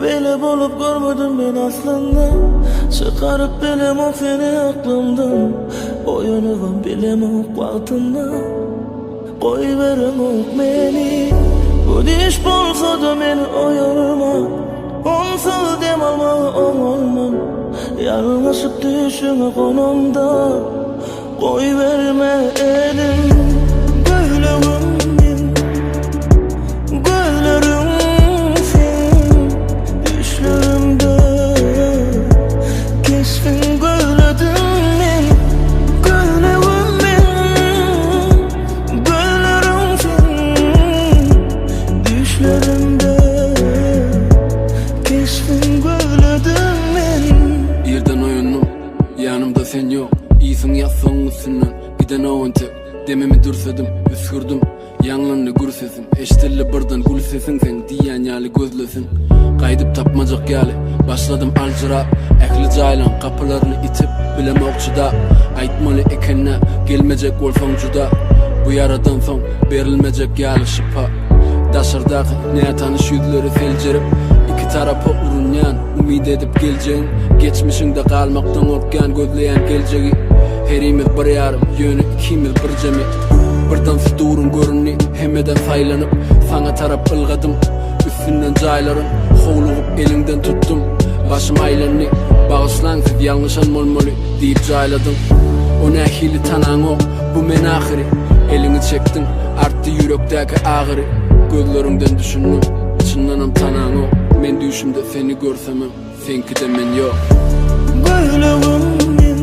Böyle bolup görmedim ben aslında. Çıkarıp bilem o seni aklımdan. Oyunuvam bilem o vaktında. Koy verin o beni. Bu diş bolsa da beni oyalma. Onsuz dem alma olmam. Yanlışıp düşünme konumda. Koy verme elim. Yerden oyunum, yanımda sen yok. İyisin yazsın üstünden, giden o tek. Dememi dursadım, üskürdüm. Yanlarını gür sesin, eştirli birden gül sesin. Sen diyen yali gözlesin. Kaydıp tapmacak yali, başladım alcıra. Ehli caylan kapılarını itip, bilem okçuda. Aytmalı ekenne, gelmeyecek olsan cuda. Bu yaradan son, verilmeyecek yali şıpa. Daşırdaki ne tanış yüzleri felcerip, iki tarafa urunyan, umid edip geleceğin. Geçmişinde kalmaktan orkan gözleyen geleceği. Herimiz bir yarım, yönü ikimiz bir cemi. Birden süturun görünni, hemeden saylanıp. Sana taraf ılgadım, üstünden cayların. Hovluğup elinden tuttum, başım aylanni. Bağışlan siz yanlışan molmoli deyip cayladım. O nehili tanan o, bu men ahiri. Elini çektin, arttı yürekteki ağrı. Gözlerinden düşündüm, içindenim tanan o. Men düşümde seni görsemem, senki de men yok. Gözlerim ben,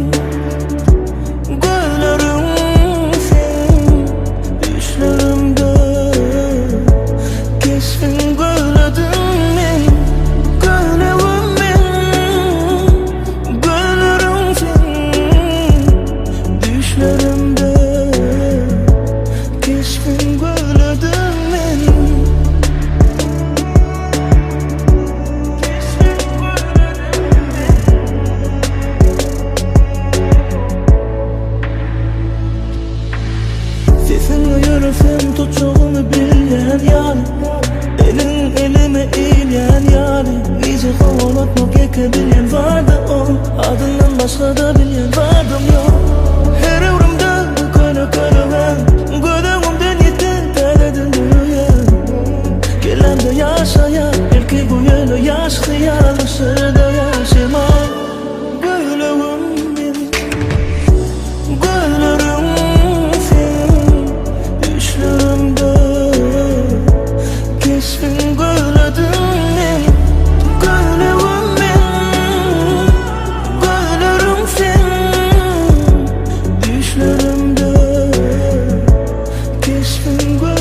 gözlerim sen. Düşlerimde keskin gözledim ben. Gözlerim ben, gözlerim sen. Düşlerimde keskin gözledim. Sesinle yürüsem tutuşuğunu bilen yani. Elin elime eğilen yani. İyice kovalatmak ekebilen vardı o. Adından başka da bilen vardım yok. Her evrimde köle köle ben. Gödüğümden yeter derdim dünya. Gelemde yaşayan belki bu yolu yaşlı yanlışırda yaşama. Gözlerim ben, gözlerim sen. Düşlerimde keskin gözledim ben. Gözlerim ben, gözlerim sen. Düşlerimde keskin gözledim.